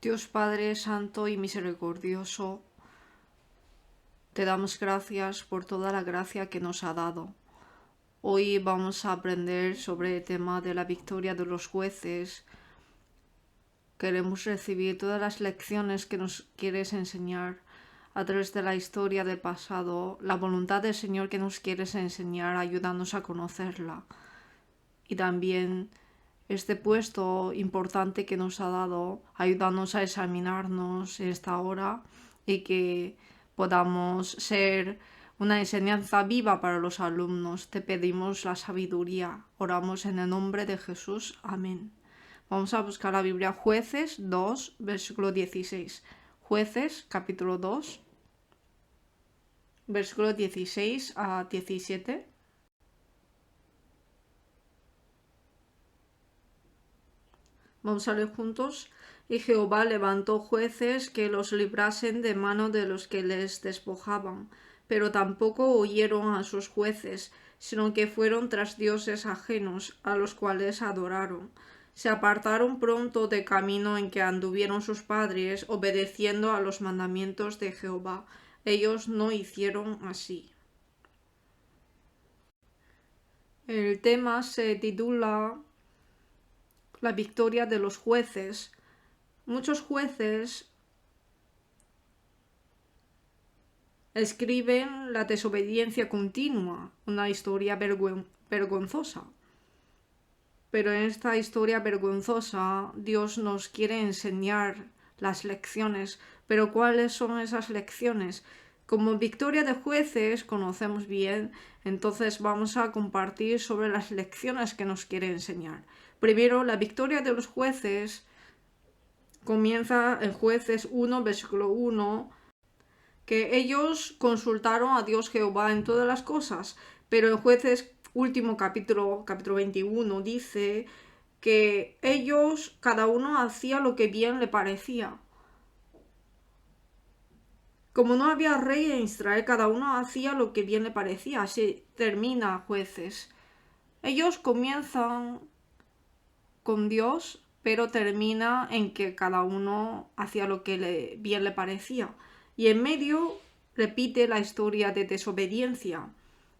Dios Padre Santo y Misericordioso, te damos gracias por toda la gracia que nos ha dado. Hoy vamos a aprender sobre el tema de la victoria de los jueces. Queremos recibir todas las lecciones que nos quieres enseñar a través de la historia del pasado, la voluntad del Señor que nos quieres enseñar, ayudándonos a conocerla. Y también este puesto importante que nos ha dado, ayudándonos a examinarnos en esta hora y que podamos ser una enseñanza viva para los alumnos. Te pedimos la sabiduría. Oramos en el nombre de Jesús. Amén. Vamos a buscar la Biblia, Jueces 2, versículo 16. Jueces, capítulo 2, versículo 16 a 17. Vamos a leer juntos. Y Jehová levantó jueces que los librasen de mano de los que les despojaban, pero tampoco oyeron a sus jueces, sino que fueron tras dioses ajenos, a los cuales adoraron. Se apartaron pronto del camino en que anduvieron sus padres, obedeciendo a los mandamientos de Jehová. Ellos no hicieron así. El tema se titula La victoria de los jueces. Muchos jueces escriben la desobediencia continua, una historia vergonzosa. Pero en esta historia vergonzosa Dios nos quiere enseñar las lecciones. Pero ¿cuáles son esas lecciones? Como victoria de jueces conocemos bien, entonces vamos a compartir sobre las lecciones que nos quiere enseñar. Primero, la victoria de los jueces comienza en Jueces 1, versículo 1, que ellos consultaron a Dios Jehová en todas las cosas, pero en Jueces último capítulo 21, dice que ellos, cada uno hacía lo que bien le parecía. Como no había rey en Israel, cada uno hacía lo que bien le parecía. Así termina Jueces. Ellos comienzan con Dios, pero termina en que cada uno hacía lo que bien le parecía. Y en medio repite la historia de desobediencia.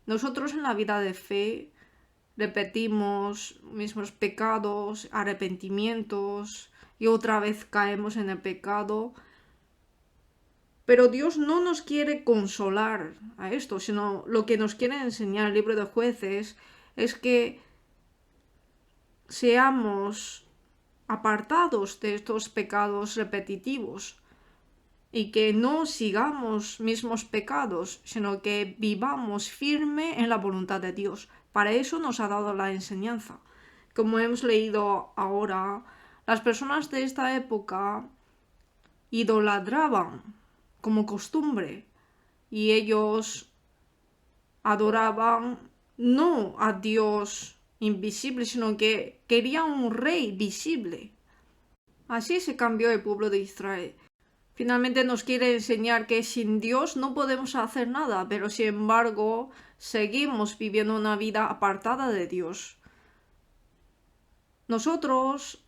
Nosotros en la vida de fe repetimos mismos pecados, arrepentimientos, y otra vez caemos en el pecado. Pero Dios no nos quiere consolar a esto, sino lo que nos quiere enseñar el libro de Jueces es que seamos apartados de estos pecados repetitivos y que no sigamos mismos pecados, sino que vivamos firme en la voluntad de Dios. Para eso nos ha dado la enseñanza. Como hemos leído ahora, las personas de esta época idolatraban como costumbre y ellos adoraban no a Dios invisible, sino que querían un rey visible. Así se cambió el pueblo de Israel. Finalmente nos quiere enseñar que sin Dios no podemos hacer nada, pero sin embargo seguimos viviendo una vida apartada de Dios. Nosotros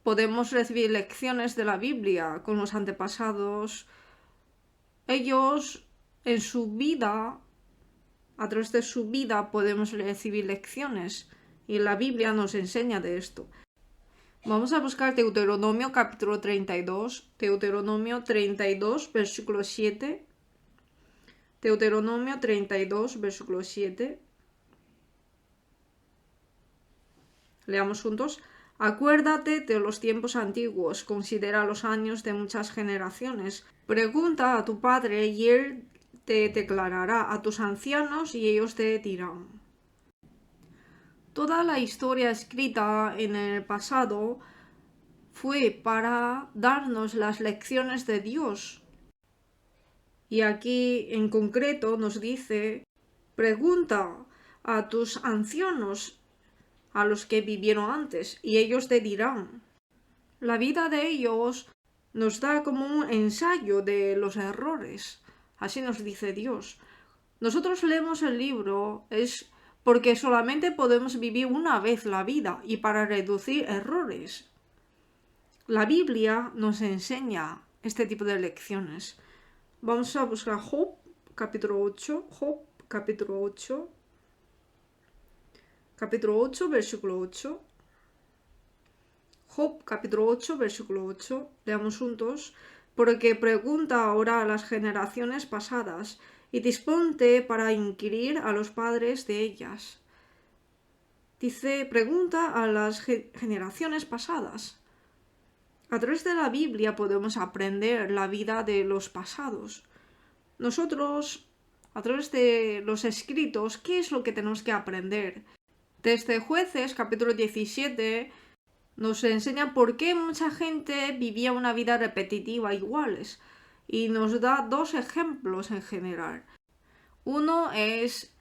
podemos recibir lecciones de la Biblia con los antepasados. Ellos en su vida, a través de su vida podemos recibir lecciones y la Biblia nos enseña de esto. Vamos a buscar Deuteronomio capítulo 32, Deuteronomio 32, versículo 7. Deuteronomio 32, versículo 7. Leamos juntos. Acuérdate de los tiempos antiguos, considera los años de muchas generaciones. Pregunta a tu padre y él te declarará, a tus ancianos y ellos te dirán. Toda la historia escrita en el pasado fue para darnos las lecciones de Dios. Y aquí en concreto nos dice, pregunta a tus ancianos, a los que vivieron antes, y ellos te dirán. La vida de ellos nos da como un ensayo de los errores. Así nos dice Dios. Nosotros leemos el libro es porque solamente podemos vivir una vez la vida y para reducir errores. la Biblia nos enseña este tipo de lecciones. Vamos a buscar Job, capítulo 8. Job, capítulo 8. Capítulo 8, versículo 8. Job, capítulo 8, versículo 8. Leamos juntos. Porque pregunta ahora a las generaciones pasadas y disponte para inquirir a los padres de ellas. Dice, pregunta a las generaciones pasadas. A través de la Biblia podemos aprender la vida de los pasados. Nosotros, a través de los escritos, ¿qué es lo que tenemos que aprender? Desde Jueces, capítulo 17, nos enseña por qué mucha gente vivía una vida repetitiva iguales. Y nos da dos ejemplos en general. Uno es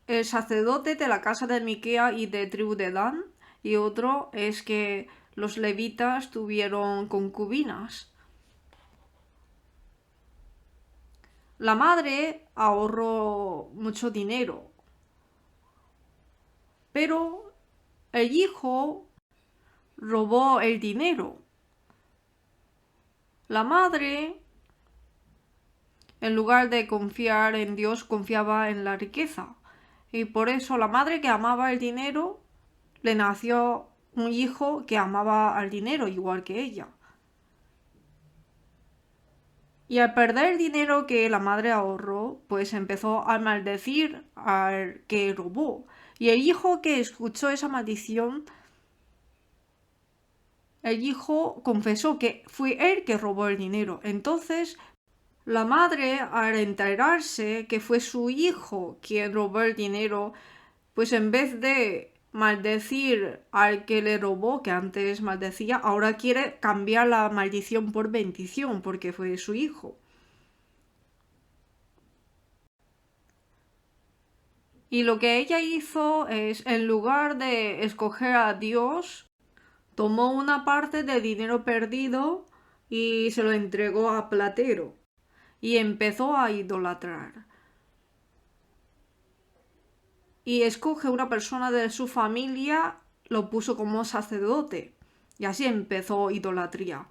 el sacerdote de la casa de Miquea y de tribu de Dan, y otro es que los levitas tuvieron concubinas. La madre ahorró mucho dinero, pero el hijo robó el dinero. La madre, en lugar de confiar en Dios, confiaba en la riqueza. Y por eso la madre que amaba el dinero, le nació un hijo que amaba al dinero igual que ella. Y al perder el dinero que la madre ahorró, pues empezó a maldecir al que robó. Y el hijo que escuchó esa maldición, el hijo confesó que fue él que robó el dinero. Entonces, la madre, al enterarse que fue su hijo quien robó el dinero, pues en vez de maldecir al que le robó, que antes maldecía, ahora quiere cambiar la maldición por bendición, porque fue su hijo. Y lo que ella hizo es, en lugar de escoger a Dios, tomó una parte del dinero perdido y se lo entregó a Platero. Y empezó a idolatrar. Y escoge una persona de su familia, lo puso como sacerdote. Y así empezó idolatría.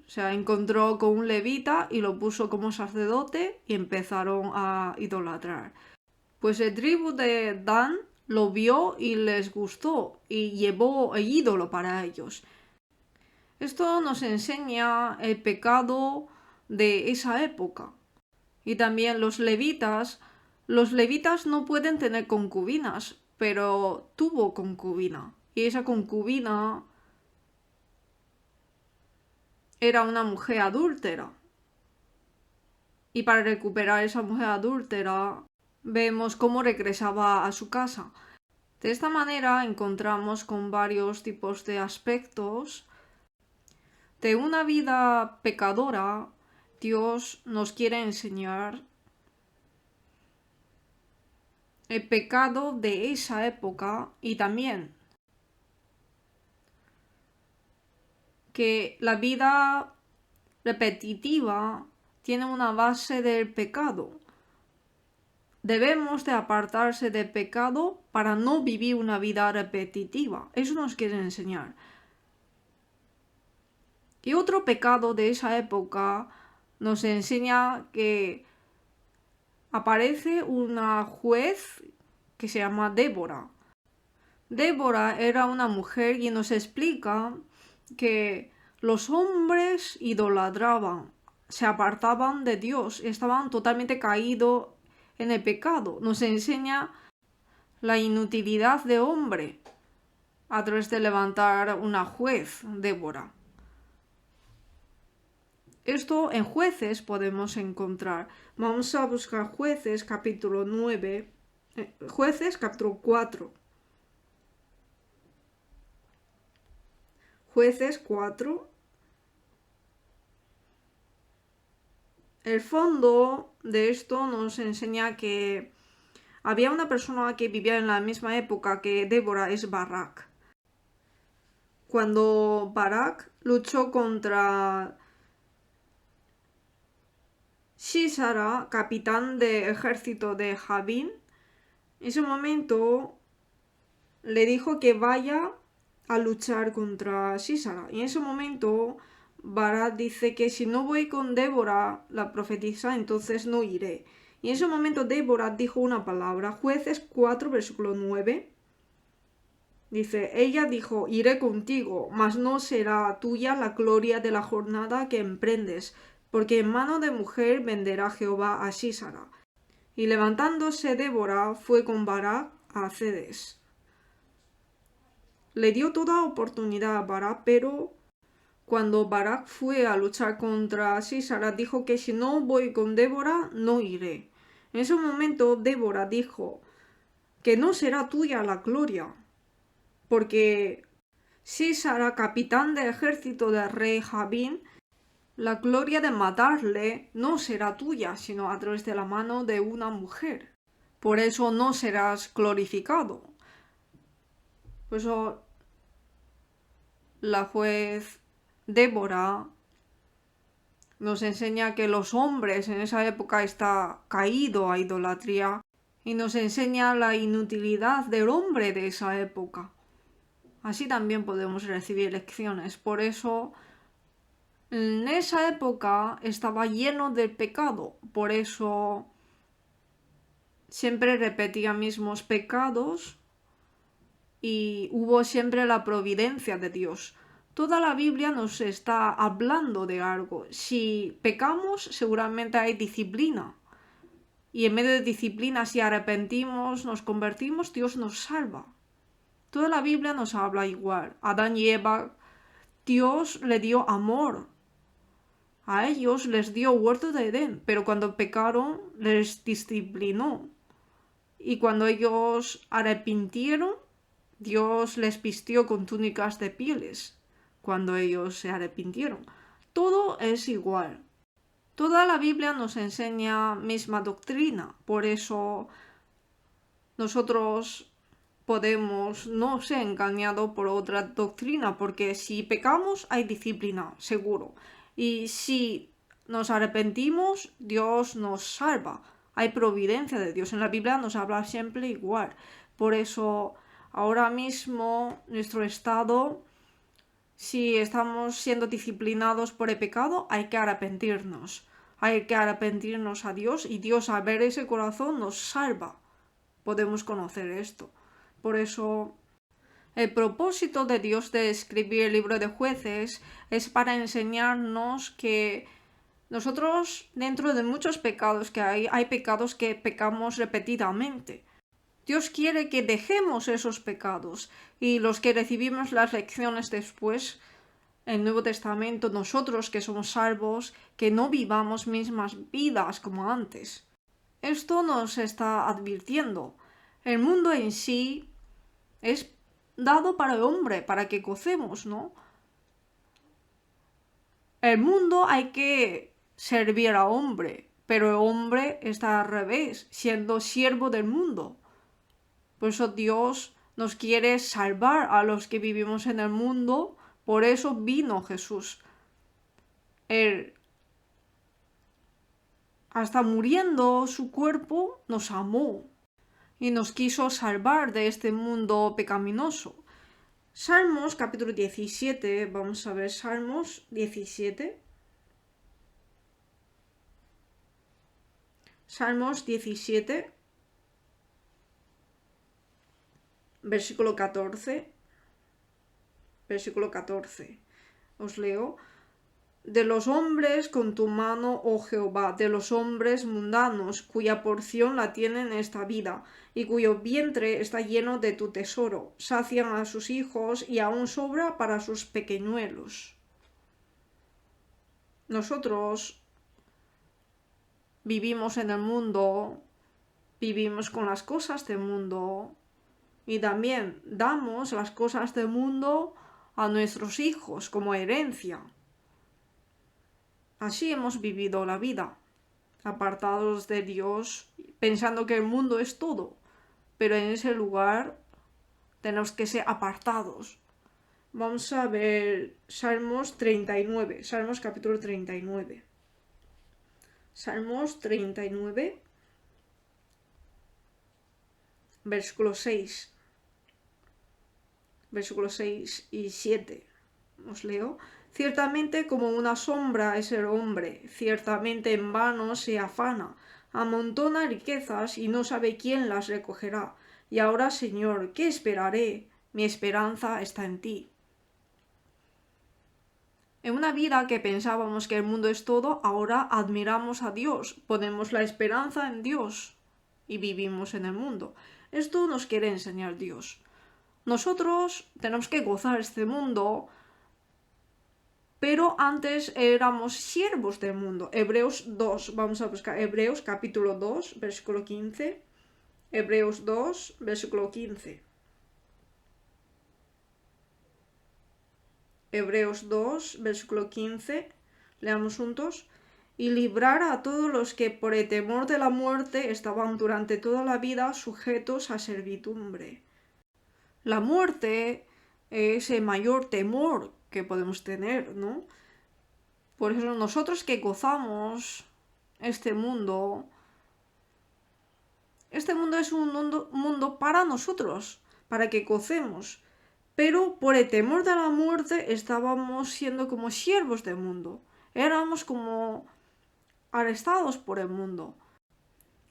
O sea, encontró con un levita y lo puso como sacerdote y empezaron a idolatrar. Pues el tribu de Dan lo vio y les gustó y llevó el ídolo para ellos. Esto nos enseña el pecado de esa época. Y también los levitas no pueden tener concubinas, pero tuvo concubina. Y esa concubina era una mujer adúltera. Y para recuperar esa mujer adúltera, vemos cómo regresaba a su casa. De esta manera encontramos con varios tipos de aspectos de una vida pecadora. Dios nos quiere enseñar el pecado de esa época y también que la vida repetitiva tiene una base del pecado. Debemos de apartarse del pecado para no vivir una vida repetitiva. Eso nos quiere enseñar. Y otro pecado de esa época nos enseña que aparece una juez que se llama Débora. Débora era una mujer y nos explica que los hombres idolatraban, se apartaban de Dios, estaban totalmente caídos en el pecado. Nos enseña la inutilidad de hombre a través de levantar una juez, Débora. Esto en Jueces podemos encontrar. Vamos a buscar Jueces capítulo 9, Jueces capítulo 4. Jueces 4. El fondo de esto nos enseña que había una persona que vivía en la misma época que Débora, es Barak. Cuando Barak luchó contra Sísara, capitán de ejército de Jabín, en ese momento le dijo que vaya a luchar contra Sísara. Y en ese momento Barak dice que si no voy con Débora, la profetisa, entonces no iré. Y en ese momento Débora dijo una palabra, Jueces 4, versículo 9. Dice, ella dijo, iré contigo, mas no será tuya la gloria de la jornada que emprendes, porque en mano de mujer venderá Jehová a Sísara. Y levantándose Débora fue con Barak a Cedes. Le dio toda oportunidad a Barak, pero cuando Barak fue a luchar contra Sísara, dijo que si no voy con Débora, no iré. En ese momento Débora dijo que no será tuya la gloria, porque Sísara, capitán de ejército del rey Jabín, la gloria de matarle no será tuya, sino a través de la mano de una mujer. Por eso no serás glorificado. Por eso la juez Débora nos enseña que los hombres en esa época está caído a idolatría y nos enseña la inutilidad del hombre de esa época. Así también podemos recibir lecciones. Por eso en esa época estaba lleno de pecado. Por eso siempre repetía mismos pecados y hubo siempre la providencia de Dios. Toda la Biblia nos está hablando de algo. Si pecamos, seguramente hay disciplina. Y en medio de disciplina, si arrepentimos, nos convertimos, Dios nos salva. Toda la Biblia nos habla igual. Adán y Eva, Dios le dio amor. A ellos les dio huerto de Edén, pero cuando pecaron, les disciplinó. Y cuando ellos arrepintieron, Dios les vistió con túnicas de pieles. Cuando ellos se arrepintieron. Todo es igual. Toda la Biblia nos enseña misma doctrina. Por eso nosotros podemos no ser engañados por otra doctrina, porque si pecamos hay disciplina, seguro. Y si nos arrepentimos, Dios nos salva. Hay providencia de Dios. En la Biblia nos habla siempre igual. Por eso ahora mismo nuestro estado, si estamos siendo disciplinados por el pecado, hay que arrepentirnos. Hay que arrepentirnos a Dios y Dios al ver ese corazón nos salva. Podemos conocer esto. Por eso el propósito de Dios de escribir el libro de Jueces es para enseñarnos que nosotros, dentro de muchos pecados que hay pecados que pecamos repetidamente. Dios quiere que dejemos esos pecados y los que recibimos las lecciones después, el Nuevo Testamento, nosotros que somos salvos, que no vivamos mismas vidas como antes. Esto nos está advirtiendo. El mundo en sí es dado para el hombre, para que gocemos, ¿no? El mundo hay que servir al hombre, pero el hombre está al revés, siendo siervo del mundo. Por eso Dios nos quiere salvar a los que vivimos en el mundo, por eso vino Jesús. Él, hasta muriendo su cuerpo, nos amó y nos quiso salvar de este mundo pecaminoso. Salmos capítulo 17, vamos a ver Salmos 17. Salmos 17, versículo 14. Versículo 14. Os leo. De los hombres con tu mano, oh Jehová, de los hombres mundanos, cuya porción la tienen en esta vida, y cuyo vientre está lleno de tu tesoro, sacian a sus hijos y aún sobra para sus pequeñuelos. Nosotros vivimos en el mundo, vivimos con las cosas del mundo, y también damos las cosas del mundo a nuestros hijos como herencia. Así hemos vivido la vida, apartados de Dios, pensando que el mundo es todo, pero en ese lugar tenemos que ser apartados. Vamos a ver Salmos 39, Salmos capítulo 39. Salmos 39, versículo 6. versículos 6 y 7. Os leo. Ciertamente como una sombra es el hombre, ciertamente en vano se afana, amontona riquezas y no sabe quién las recogerá. Y ahora, Señor, ¿qué esperaré? Mi esperanza está en ti. En una vida que pensábamos que el mundo es todo, ahora admiramos a Dios, ponemos la esperanza en Dios y vivimos en el mundo. Esto nos quiere enseñar Dios. Nosotros tenemos que gozar este mundo, pero antes éramos siervos del mundo. Hebreos 2, vamos a buscar Hebreos capítulo 2, versículo 15. Hebreos 2, versículo 15. Hebreos 2, versículo 15, leamos juntos. Y librar a todos los que por el temor de la muerte estaban durante toda la vida sujetos a servidumbre. La muerte es el mayor temor que podemos tener, ¿no? Por eso nosotros que gozamos este mundo es un mundo para nosotros, para que gocemos. Pero por el temor de la muerte estábamos siendo como siervos del mundo. Éramos como arrestados por el mundo.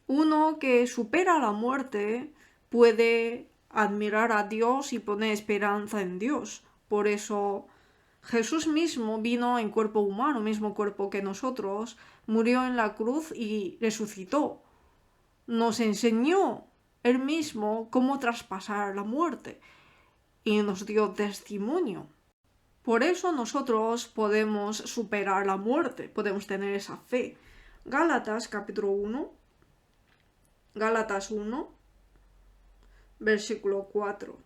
Uno que supera la muerte puede admirar a Dios y poner esperanza en Dios. Por eso Jesús mismo vino en cuerpo humano, mismo cuerpo que nosotros, murió en la cruz y resucitó. Nos enseñó él mismo cómo traspasar la muerte y nos dio testimonio. Por eso nosotros podemos superar la muerte, podemos tener esa fe. Gálatas capítulo 1, Gálatas 1, versículo 4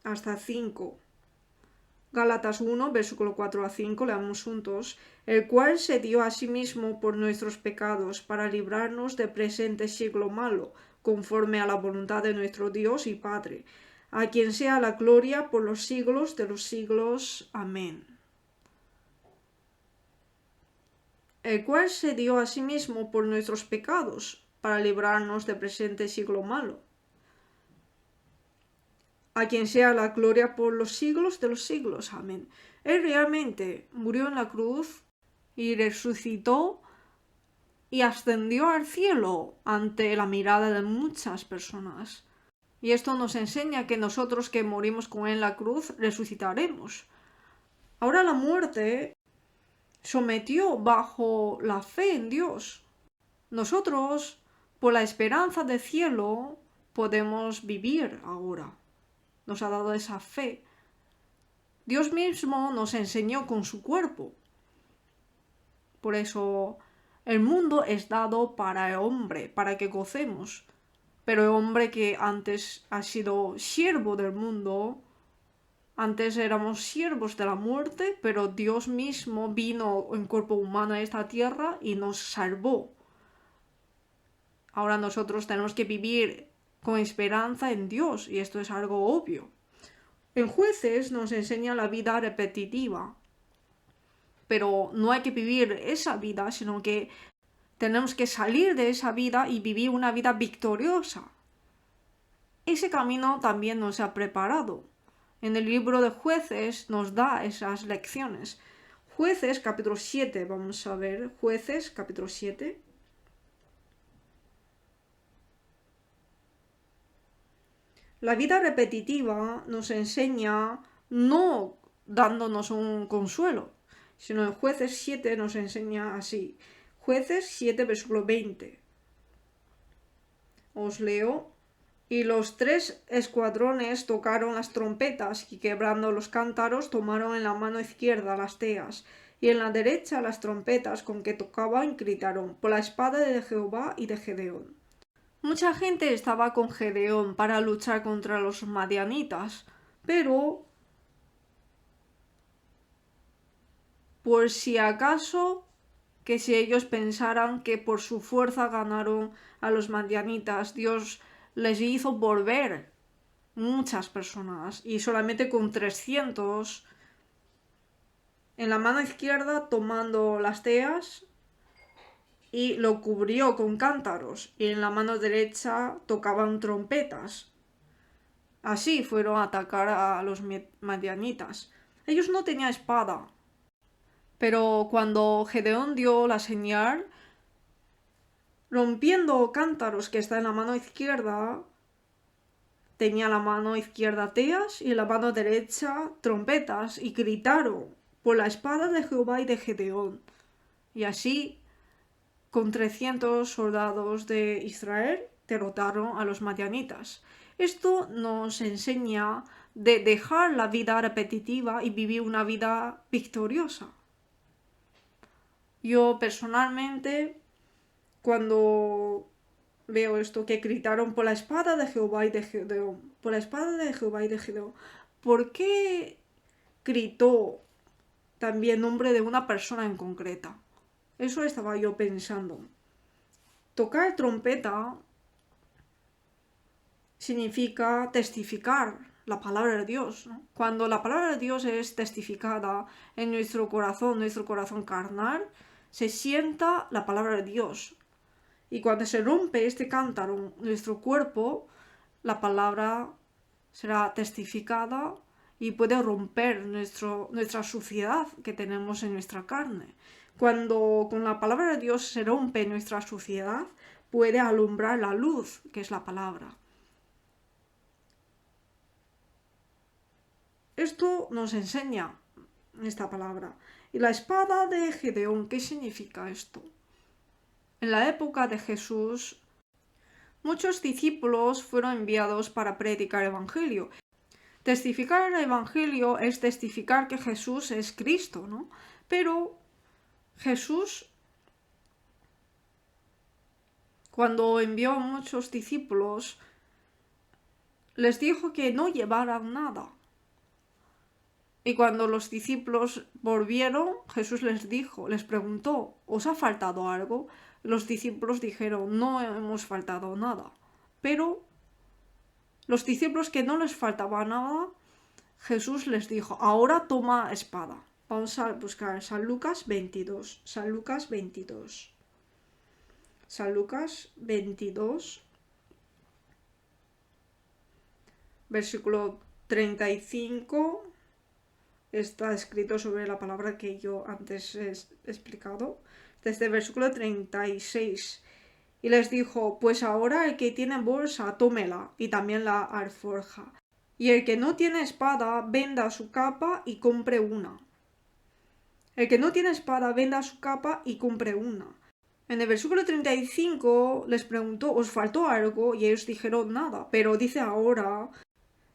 hasta 5. Gálatas 1, versículo 4 a 5, leamos juntos. El cual se dio a sí mismo por nuestros pecados para librarnos del presente siglo malo, conforme a la voluntad de nuestro Dios y Padre, a quien sea la gloria por los siglos de los siglos. Amén. El cual se dio a sí mismo por nuestros pecados, para librarnos del presente siglo malo, a quien sea la gloria por los siglos de los siglos. Amén. Él realmente murió en la cruz y resucitó y ascendió al cielo ante la mirada de muchas personas. Y esto nos enseña que nosotros que morimos con él en la cruz resucitaremos. Ahora la muerte sometió bajo la fe en Dios. Nosotros, por la esperanza del cielo, podemos vivir ahora. Nos ha dado esa fe. Dios mismo nos enseñó con su cuerpo. Por eso el mundo es dado para el hombre, para que gocemos. Pero el hombre que antes ha sido siervo del mundo, antes éramos siervos de la muerte, pero Dios mismo vino en cuerpo humano a esta tierra y nos salvó. Ahora nosotros tenemos que vivir con esperanza en Dios, y esto es algo obvio. En Jueces nos enseña la vida repetitiva, pero no hay que vivir esa vida, sino que tenemos que salir de esa vida y vivir una vida victoriosa. Ese camino también nos ha preparado. En el libro de Jueces nos da esas lecciones. Jueces capítulo 7, vamos a ver, Jueces capítulo 7. La vida repetitiva nos enseña no dándonos un consuelo, sino en Jueces 7 nos enseña así. Jueces 7, versículo 20. Os leo. Y los 3 escuadrones tocaron las trompetas y quebrando los cántaros tomaron en la mano izquierda las teas y en la derecha las trompetas con que tocaban gritaron por la espada de Jehová y de Gedeón. Mucha gente estaba con Gedeón para luchar contra los madianitas, pero por si acaso, que si ellos pensaran que por su fuerza ganaron a los madianitas, Dios les hizo volver muchas personas y solamente con 300 en la mano izquierda tomando las teas y lo cubrió con cántaros y en la mano derecha tocaban trompetas. Así fueron a atacar a los madianitas. Ellos no tenían espada, pero cuando Gedeón dio la señal, rompiendo cántaros que está en la mano izquierda, tenía la mano izquierda teas y en la mano derecha trompetas, y gritaron por la espada de Jehová y de Gedeón. Y así, con 300 soldados de Israel, derrotaron a los madianitas. Esto nos enseña de dejar la vida repetitiva y vivir una vida victoriosa. Yo personalmente, cuando veo esto, que gritaron por la espada de Jehová y de Gedeón, por la espada de Jehová y de Gedeón, ¿por qué gritó también nombre de una persona en concreta? Eso estaba yo pensando. Tocar trompeta significa testificar la palabra de Dios, ¿no? Cuando la palabra de Dios es testificada en nuestro corazón carnal, se sienta la palabra de Dios. Y cuando se rompe este cántaro en nuestro cuerpo, la palabra será testificada y puede romper nuestra suciedad que tenemos en nuestra carne. Cuando con la palabra de Dios se rompe nuestra suciedad, puede alumbrar la luz, que es la palabra. Esto nos enseña esta palabra. Y la espada de Gedeón, ¿qué significa esto? En la época de Jesús, muchos discípulos fueron enviados para predicar el Evangelio. Testificar el Evangelio es testificar que Jesús es Cristo, ¿no? Pero Jesús, cuando envió a muchos discípulos, les dijo que no llevaran nada. Y cuando los discípulos volvieron, Jesús les preguntó, ¿os ha faltado algo? Los discípulos dijeron, no hemos faltado nada. Pero los discípulos que no les faltaba nada, Jesús les dijo, ahora toma espada. Vamos a buscar San Lucas 22. San Lucas 22. San Lucas 22. Versículo 35. Está escrito sobre la palabra que yo antes he explicado. Desde el versículo 36. Y les dijo, pues ahora el que tiene bolsa, tómela, y también la alforja. Y el que no tiene espada, venda su capa y compre una. El que no tiene espada, venda su capa y compre una. En el versículo 35 les preguntó, ¿os faltó algo? Y ellos dijeron nada. Pero dice ahora,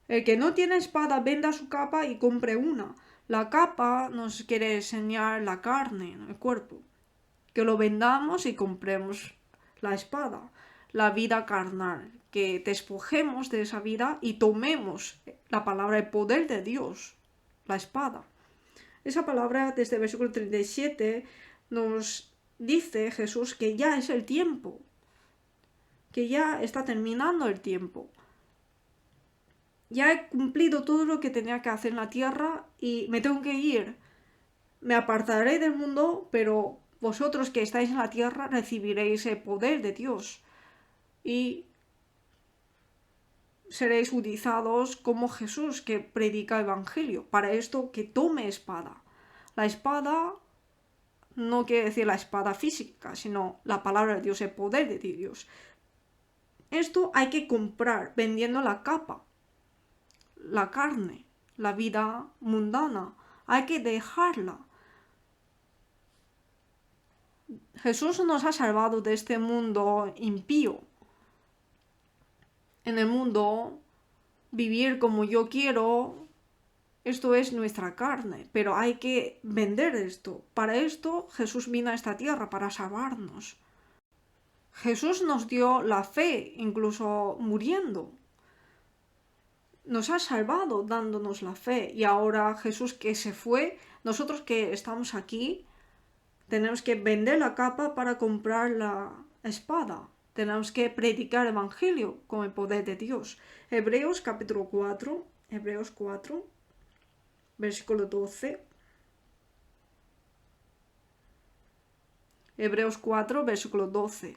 el que no tiene espada, venda su capa y compre una. La capa nos quiere enseñar la carne, el cuerpo. Que lo vendamos y compremos la espada, la vida carnal. Que despojemos de esa vida y tomemos la palabra, el poder de Dios, la espada. Esa palabra, desde el versículo 37, nos dice Jesús que ya es el tiempo, que ya está terminando el tiempo. Ya he cumplido todo lo que tenía que hacer en la tierra y me tengo que ir. Me apartaré del mundo, pero vosotros que estáis en la tierra recibiréis el poder de Dios y seréis utilizados como Jesús que predica el Evangelio. Para esto, que tome espada. La espada no quiere decir la espada física, sino la palabra de Dios, el poder de Dios. Esto hay que comprar vendiendo la capa, la carne, la vida mundana. Hay que dejarla. Jesús nos ha salvado de este mundo impío. En el mundo, vivir como yo quiero, esto es nuestra carne, pero hay que vender esto. Para esto Jesús vino a esta tierra, para salvarnos. Jesús nos dio la fe, incluso muriendo. Nos ha salvado dándonos la fe. Y ahora Jesús que se fue, nosotros que estamos aquí, tenemos que vender la capa para comprar la espada. Tenemos que predicar el Evangelio con el poder de Dios. Hebreos capítulo 4, Hebreos 4, versículo 12. Hebreos 4, versículo 12.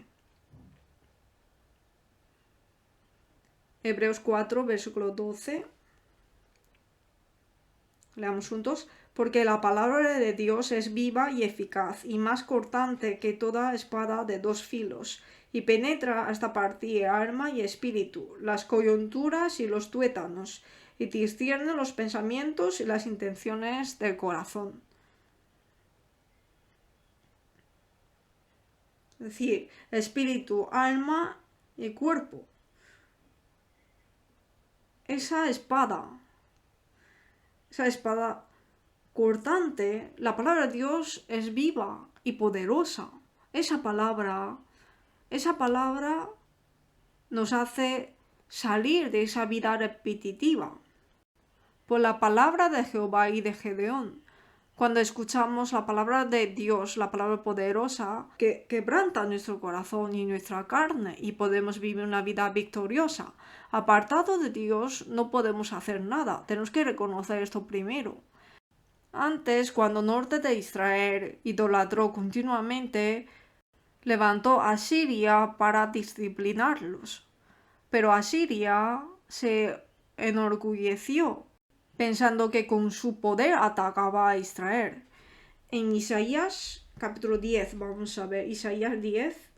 Hebreos 4, versículo 12. Leamos juntos. Porque la palabra de Dios es viva y eficaz, y más cortante que toda espada de dos filos, y penetra hasta partir alma y espíritu, las coyunturas y los tuétanos, y discierne los pensamientos y las intenciones del corazón. Es decir, espíritu, alma y cuerpo. Esa espada cortante, la palabra de Dios es viva y poderosa. Esa palabra nos hace salir de esa vida repetitiva. Por la palabra de Jehová y de Gedeón. Cuando escuchamos la palabra de Dios, la palabra poderosa, que quebranta nuestro corazón y nuestra carne y podemos vivir una vida victoriosa. Apartado de Dios no podemos hacer nada. Tenemos que reconocer esto primero. Antes, cuando Norte de Israel idolatró continuamente, levantó a Asiria para disciplinarlos. Pero Asiria se enorgulleció, pensando que con su poder atacaba a Israel. En Isaías capítulo 10, vamos a ver, Isaías 10,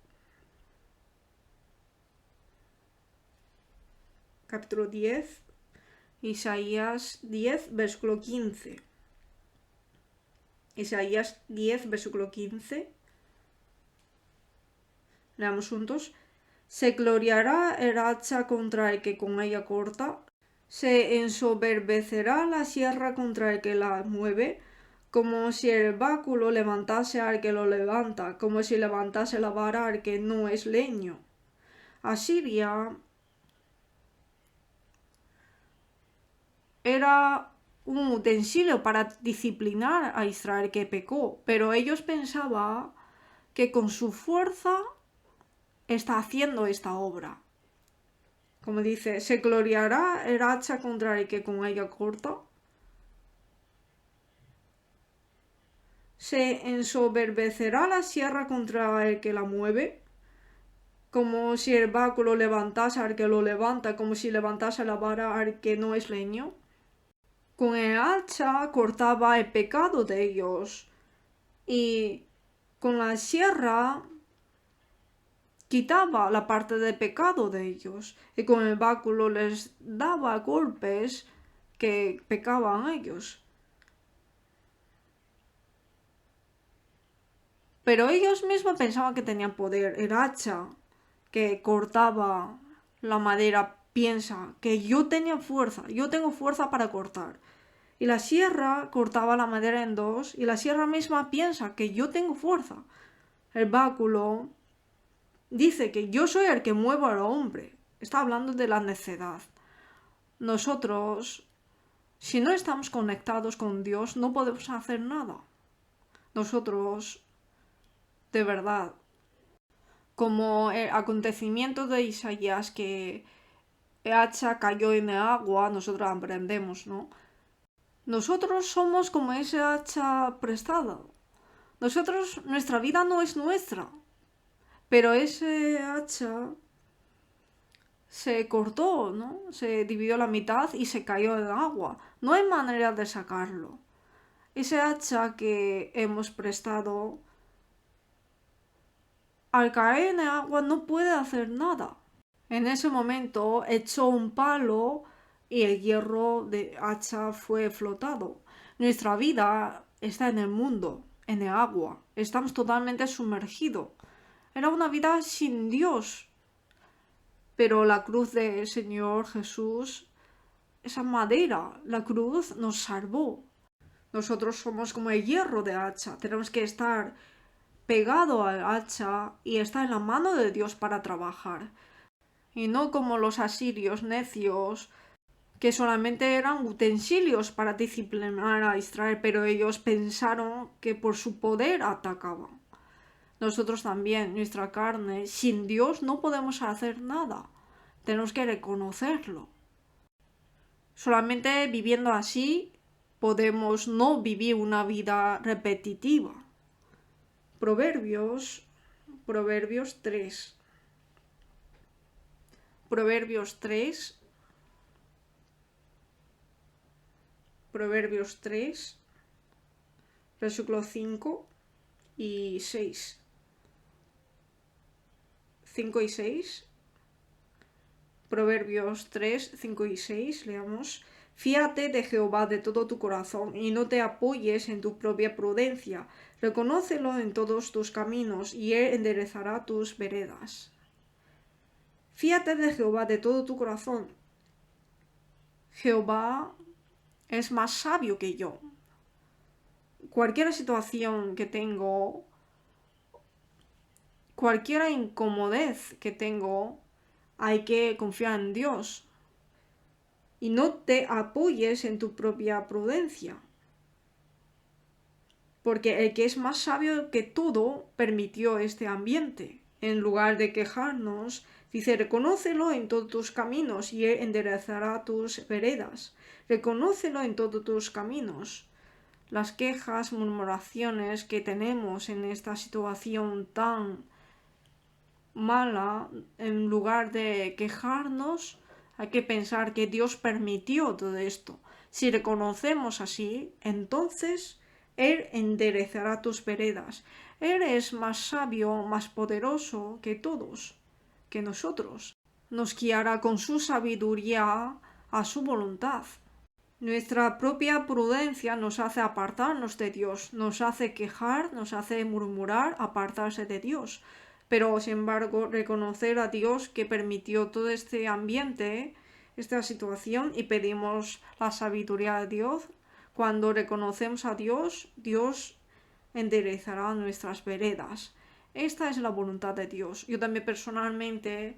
capítulo 10, Isaías 10, versículo 15. Isaías 10, versículo 15. Leamos juntos. Se gloriará el hacha contra el que con ella corta, se ensoberbecerá la sierra contra el que la mueve, como si el báculo levantase al que lo levanta, como si levantase la vara al que no es leño. Asiria era un utensilio para disciplinar a Israel que pecó, pero ellos pensaban que con su fuerza está haciendo esta obra. Como dice, se gloriará el hacha contra el que con ella corta. Se ensoberbecerá la sierra contra el que la mueve, como si el báculo levantase al que lo levanta, como si levantase la vara al que no es leño. Con el hacha cortaba el pecado de ellos y con la sierra quitaba la parte de pecado de ellos y con el báculo les daba golpes que pecaban ellos. Pero ellos mismos pensaban que tenían poder. El hacha que cortaba la madera piensa que yo tenía fuerza, yo tengo fuerza para cortar. Y la sierra cortaba la madera en dos y la sierra misma piensa que yo tengo fuerza. El báculo dice que yo soy el que muevo al hombre. Está hablando de la necedad. Nosotros, si no estamos conectados con Dios, no podemos hacer nada. Nosotros, de verdad, como el acontecimiento de Isaías que el hacha cayó en el agua, nosotros aprendemos, ¿no? Nosotros somos como ese hacha prestada. Nosotros, nuestra vida no es nuestra, pero ese hacha se cortó, ¿no? Se dividió a la mitad y se cayó en el agua. No hay manera de sacarlo. Ese hacha que hemos prestado, al caer en el agua no puede hacer nada. En ese momento echó un palo y el hierro de hacha fue flotado. Nuestra vida está en el mundo, en el agua. Estamos totalmente sumergidos. Era una vida sin Dios. Pero la cruz del Señor Jesús, esa madera, la cruz nos salvó. Nosotros somos como el hierro de hacha. Tenemos que estar pegado al hacha y estar en la mano de Dios para trabajar. Y no como los asirios necios, que solamente eran utensilios para disciplinar a Israel, pero ellos pensaron que por su poder atacaban. Nosotros también, nuestra carne, sin Dios no podemos hacer nada. Tenemos que reconocerlo. Solamente viviendo así podemos no vivir una vida repetitiva. Proverbios 3. Proverbios 3, versículos 5 y 6. 5 y 6. Proverbios 3, 5 y 6, leamos. Fíate de Jehová de todo tu corazón y no te apoyes en tu propia prudencia. Reconócelo en todos tus caminos y él enderezará tus veredas. Fíate de Jehová de todo tu corazón. Jehová es más sabio que yo. Cualquier situación que tengo, cualquier incomodez que tengo, hay que confiar en Dios. Y no te apoyes en tu propia prudencia. Porque el que es más sabio que todo permitió este ambiente. En lugar de quejarnos, dice, reconócelo en todos tus caminos y él enderezará tus veredas. Reconócelo en todos tus caminos. Las quejas, murmuraciones que tenemos en esta situación tan mala, en lugar de quejarnos, hay que pensar que Dios permitió todo esto. Si reconocemos así, entonces Él enderezará tus veredas. Él es más sabio, más poderoso que todos, que nosotros. Nos guiará con su sabiduría a su voluntad. Nuestra propia prudencia nos hace apartarnos de Dios, nos hace quejar, nos hace murmurar, apartarse de Dios. Pero, sin embargo, reconocer a Dios que permitió todo este ambiente, esta situación, y pedimos la sabiduría de Dios. Cuando reconocemos a Dios, Dios enderezará nuestras veredas. Esta es la voluntad de Dios. Yo también personalmente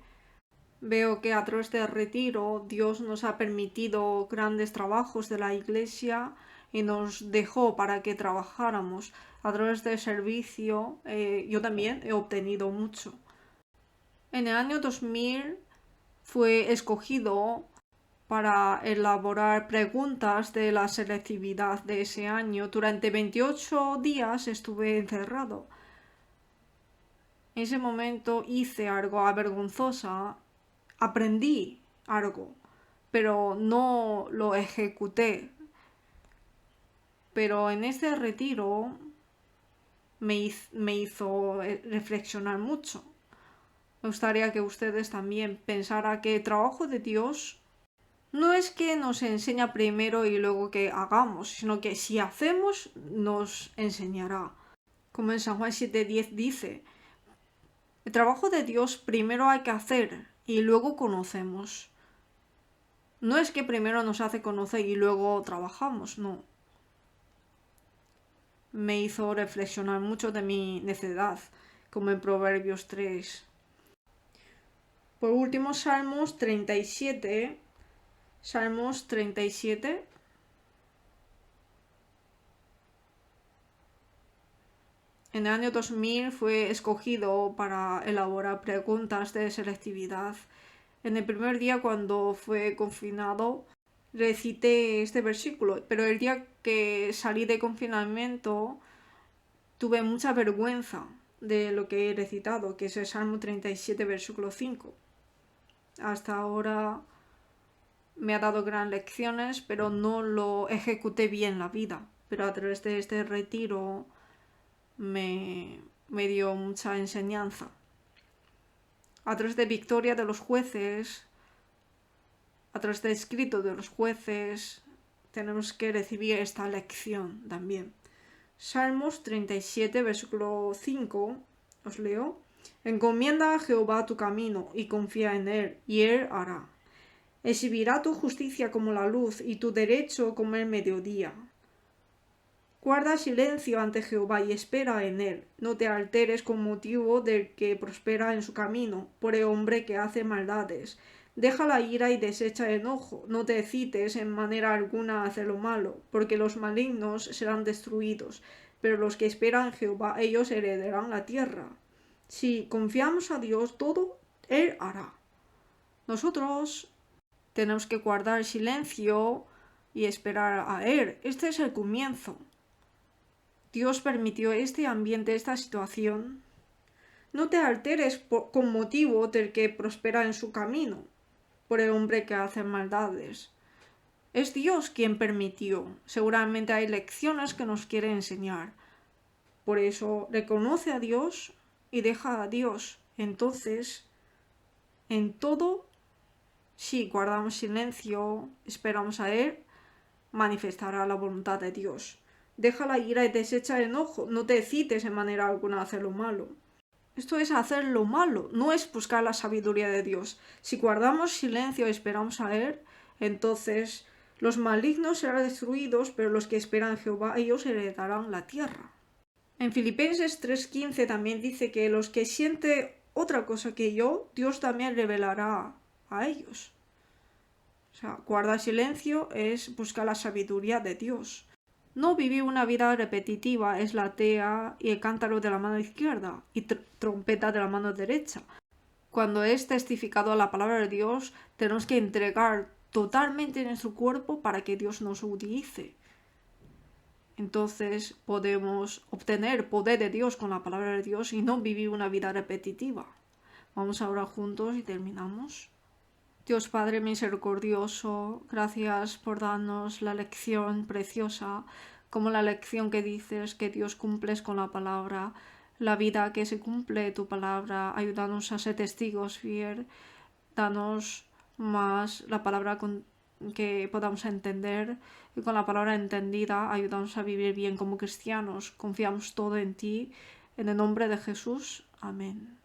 veo que a través del retiro Dios nos ha permitido grandes trabajos de la iglesia y nos dejó para que trabajáramos. A través del servicio yo también he obtenido mucho. En el año 2000 fue escogido para elaborar preguntas de la selectividad de ese año. Durante 28 días estuve encerrado. En ese momento hice algo avergonzosa, aprendí algo, pero no lo ejecuté. Pero en este retiro me hizo reflexionar mucho. Me gustaría que ustedes también pensaran que el trabajo de Dios no es que nos enseña primero y luego que hagamos, sino que si hacemos nos enseñará. Como en San Juan 7:10 dice, el trabajo de Dios primero hay que hacer y luego conocemos. No es que primero nos hace conocer y luego trabajamos, no. Me hizo reflexionar mucho de mi necedad, como en Proverbios 3. Por último, Salmos 37. Salmos 37. En el año 2000 fue escogido para elaborar preguntas de selectividad. En el primer día, cuando fue confinado, recité este versículo, pero el día que salí de confinamiento tuve mucha vergüenza de lo que he recitado, que es el Salmo 37, versículo 5. Hasta ahora me ha dado grandes lecciones, pero no lo ejecuté bien en la vida. Pero a través de este retiro me dio mucha enseñanza. A través de victoria de los jueces, a través de escrito de los jueces, tenemos que recibir esta lección también. Salmos 37, versículo 5, os leo. Encomienda a Jehová tu camino y confía en él, y él hará. Exhibirá tu justicia como la luz y tu derecho como el mediodía. Guarda silencio ante Jehová y espera en él. No te alteres con motivo del que prospera en su camino, por el hombre que hace maldades. Deja la ira y desecha el enojo. No te excites en manera alguna a hacer lo malo, porque los malignos serán destruidos, pero los que esperan en Jehová, ellos heredarán la tierra. Si confiamos a Dios, todo Él hará. Nosotros tenemos que guardar silencio y esperar a Él. Este es el comienzo. Dios permitió este ambiente, esta situación. No te alteres con motivo del que prospera en su camino. por el hombre que hace maldades. Es Dios quien permitió. Seguramente hay lecciones que nos quiere enseñar. Por eso reconoce a Dios y deja a Dios. Entonces, en todo, si guardamos silencio, esperamos a Él, manifestará la voluntad de Dios. Deja la ira y desecha el enojo. No te excites en manera alguna a hacer lo malo. Esto es hacer lo malo, no es buscar la sabiduría de Dios. Si guardamos silencio y esperamos a Él, entonces los malignos serán destruidos, pero los que esperan en Jehová, ellos heredarán la tierra. En Filipenses 3:15 también dice que los que sienten otra cosa que yo, Dios también revelará a ellos. O sea, guardar silencio es buscar la sabiduría de Dios. No vivir una vida repetitiva es la tea y el cántaro de la mano izquierda y trompeta de la mano derecha. Cuando es testificado a la palabra de Dios, tenemos que entregar totalmente nuestro cuerpo para que Dios nos utilice. Entonces podemos obtener poder de Dios con la palabra de Dios y no vivir una vida repetitiva. Vamos a orar juntos y terminamos. Dios Padre misericordioso, gracias por darnos la lección preciosa, como la lección que dices que Dios cumples con la palabra, la vida que se cumple tu palabra, ayúdanos a ser testigos fiel, danos más la palabra que podamos entender y con la palabra entendida ayúdanos a vivir bien como cristianos. Confiamos todo en ti, en el nombre de Jesús. Amén.